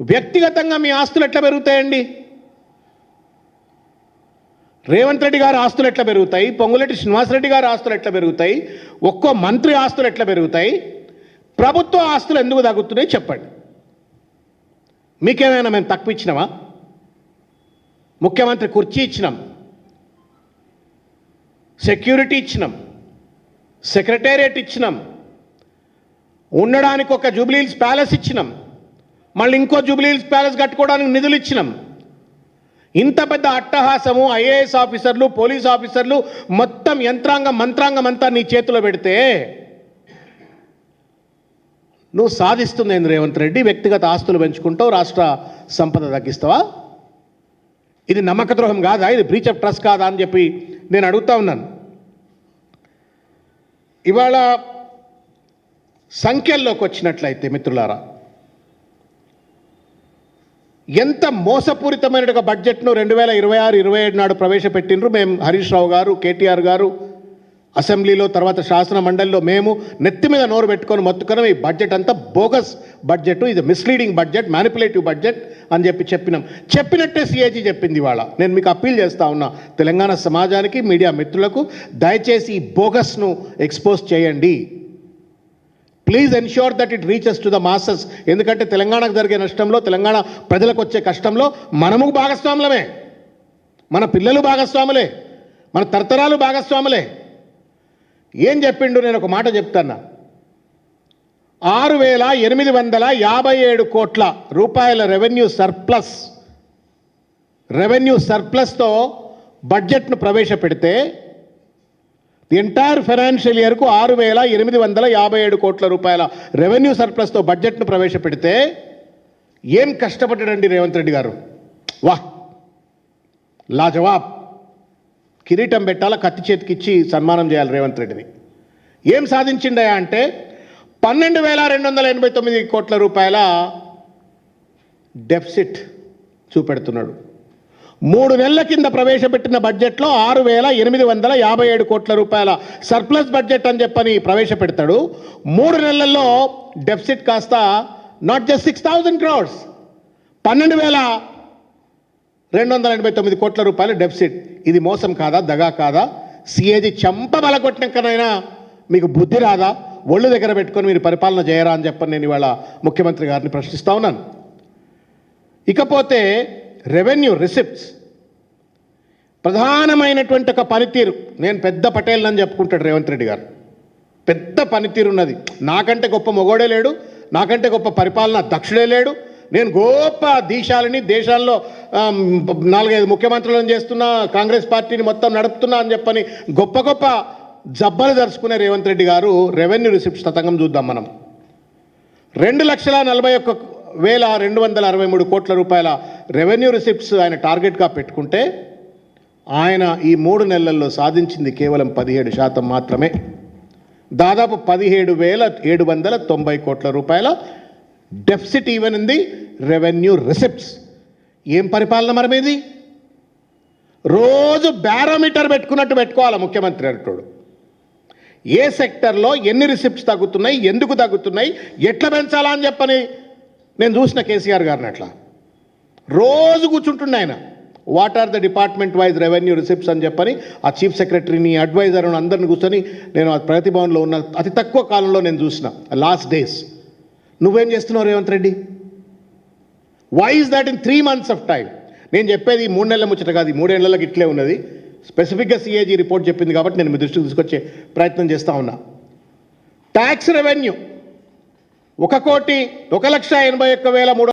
వ్యక్తిగతంగా మీ ఆస్తులు ఎట్లా పెరుగుతాయండి? రేవంత్ రెడ్డి గారి ఆస్తులు ఎట్లా పెరుగుతాయి? పొంగులేటి శ్రీనివాసరెడ్డి గారి ఆస్తులు ఎట్లా పెరుగుతాయి? ఒక్కో మంత్రి ఆస్తులు ఎట్లా పెరుగుతాయి? ప్రభుత్వ ఆస్తులు ఎందుకు తగ్గుతున్నాయి చెప్పండి. మీకేమైనా మేము తక్కువ ఇచ్చినామా? ముఖ్యమంత్రి కుర్చీ ఇచ్చినాం, సెక్యూరిటీ ఇచ్చినాం, సెక్రటేరియట్ ఇచ్చినాం, ఉండడానికి ఒక జూబ్లీహిల్స్ ప్యాలెస్ ఇచ్చినాం, మళ్ళీ ఇంకో జూబ్లీహిల్స్ ప్యాలెస్ కట్టుకోవడానికి నిధులు ఇచ్చినాం. ఇంత పెద్ద అట్టహాసము ఐఏఎస్ ఆఫీసర్లు, పోలీస్ ఆఫీసర్లు, మొత్తం మంత్రాంగం అంతా నీ చేతిలో పెడితే నువ్వు సాధిస్తుంది ఏంది రేవంత్ రెడ్డి? వ్యక్తిగత ఆస్తులు పెంచుకుంటావు, రాష్ట్ర సంపద తగ్గిస్తావా? ఇది నమ్మక ద్రోహం కాదా? ఇది బ్రీచ్ ఆఫ్ ట్రస్ట్ కాదా అని చెప్పి నేను అడుగుతా ఉన్నాను. ఇవాళ సంఖ్యల్లోకి వచ్చినట్లయితే మిత్రులారా, ఎంత మోసపూరితమైన బడ్జెట్ను 2026-27 నాడు ప్రవేశపెట్టినరు. మేము హరీష్ రావు గారు, కేటీఆర్ గారు అసెంబ్లీలో, తర్వాత శాసన మండలిలో మేము నెత్తి మీద నోరు పెట్టుకొని మొత్తుకున్నాం. ఈ బడ్జెట్ అంతా బోగస్ బడ్జెట్, ఇది మిస్లీడింగ్ బడ్జెట్, మ్యానిపులేటివ్ బడ్జెట్ అని చెప్పినాం. చెప్పినట్టే సిఏజీ చెప్పింది. ఇవాళ నేను మీకు అప్పీల్ చేస్తా ఉన్నా, తెలంగాణ సమాజానికి, మీడియా మిత్రులకు, దయచేసి ఈ బోగస్ను ఎక్స్పోజ్ చేయండి. Please ensure that it reaches to the masses. ఎందుకంటే తెలంగాణకు జరిగే నష్టంలో, తెలంగాణ ప్రజలకు వచ్చే కష్టంలో మనము భాగస్వాములమే, మన పిల్లలు భాగస్వాములే, మన తరతరాలు భాగస్వాములే. ఏం చెప్పిండు? నేను ఒక మాట చెప్తాను. 6,857 కోట్ల రూపాయల రెవెన్యూ సర్ప్లస్తో బడ్జెట్ను ప్రవేశపెడితే ది ఎంటైర్ ఫైనాన్షియల్ ఇయర్కు 6,857 కోట్ల రూపాయల రెవెన్యూ సర్ప్లస్తో బడ్జెట్ను ప్రవేశపెడితే ఏం కష్టపడ్డాడండి రేవంత్ రెడ్డి గారు? వాహ్, లాజవాబ్. కిరీటం పెట్టాలా, కత్తి చేతికిచ్చి సన్మానం చేయాలి రేవంత్ రెడ్డిని. ఏం సాధించిండయా అంటే 12,289 కోట్ల రూపాయల డెఫిసిట్ చూపెడుతున్నాడు. 3 నెలల కింద ప్రవేశపెట్టిన బడ్జెట్లో 6,857 కోట్ల రూపాయల సర్ప్లస్ బడ్జెట్ అని చెప్పని ప్రవేశపెడతాడు. 3 నెలల్లో డెఫిసిట్ కాస్త నాట్ జస్ట్ 6,000 crores, 12,289 కోట్ల రూపాయల డెఫిసిట్. ఇది మోసం కాదా? దగా కాదా? సిఏజీ చెంప బలగొట్టినాకనైనా మీకు బుద్ధి రాదా? ఒళ్ళు దగ్గర పెట్టుకొని మీరు పరిపాలన చేయరా అని చెప్పని నేను ఇవాళ ముఖ్యమంత్రి గారిని ప్రశ్నిస్తా ఉన్నాను. ఇకపోతే రెవెన్యూ రిసిప్ట్స్ ప్రధానమైనటువంటి ఒక పనితీరు. నేను పెద్ద పటేల్ అని చెప్పుకుంటాడు రేవంత్ రెడ్డి గారు. పెద్ద పనితీరు ఉన్నది. నాకంటే గొప్ప మొగోడే లేడు, నాకంటే గొప్ప పరిపాలన దక్షుడే లేడు. నేను గొప్ప దేశాల్లో 4-5 ముఖ్యమంత్రులను చేస్తున్నా, కాంగ్రెస్ పార్టీని మొత్తం నడుపుతున్నా అని చెప్పని గొప్ప జబ్బలు దర్చుకునే రేవంత్ రెడ్డి గారు రెవెన్యూ రిసిప్ట్స్ తతంగం చూద్దాం మనం. 2,41,263 కోట్ల రూపాయల రెవెన్యూ రిసిప్ట్స్ ఆయన టార్గెట్గా పెట్టుకుంటే ఆయన ఈ 3 నెలల్లో సాధించింది కేవలం 17% మాత్రమే. దాదాపు 17,790 కోట్ల రూపాయల deficit even in the revenue receipts. ఏం పరిపాలన మరమేది? రోజు బ్యారోమీటర్ పెట్టుకున్నట్టు పెట్టుకోవాలి ముఖ్యమంత్రి అంటాడు. ఏ సెక్టర్లో ఎన్ని రిసిప్ట్స్ తగ్గుతున్నాయి, ఎందుకు తగ్గుతున్నాయి, ఎట్లా పెంచాలా అని చెప్పని నేను చూసిన కేసీఆర్ గారిని. అట్లా రోజు కూర్చుంటుండే ఆయన. What are the department wise revenue receipts అని చెప్పని ఆ చీఫ్ సెక్రటరీని, అడ్వైజర్ని అందరిని కూర్చొని నేను ప్రగతి భవన్లో ఉన్న అతి తక్కువ కాలంలో నేను చూసిన లాస్ట్ డేస్. నువ్వేం చేస్తున్నావు Revanth Reddy? Why is that in 3 months of time? నేను చెప్పేది 3 నెలల ముచ్చట కాదు, 3 ఏళ్లకి ఇట్లే ఉన్నది. స్పెసిఫిక్గా సిఏజీ రిపోర్ట్ చెప్పింది కాబట్టి నేను మీ దృష్టికి తీసుకొచ్చే ప్రయత్నం చేస్తూ ఉన్నా. Tax revenue 1,81,300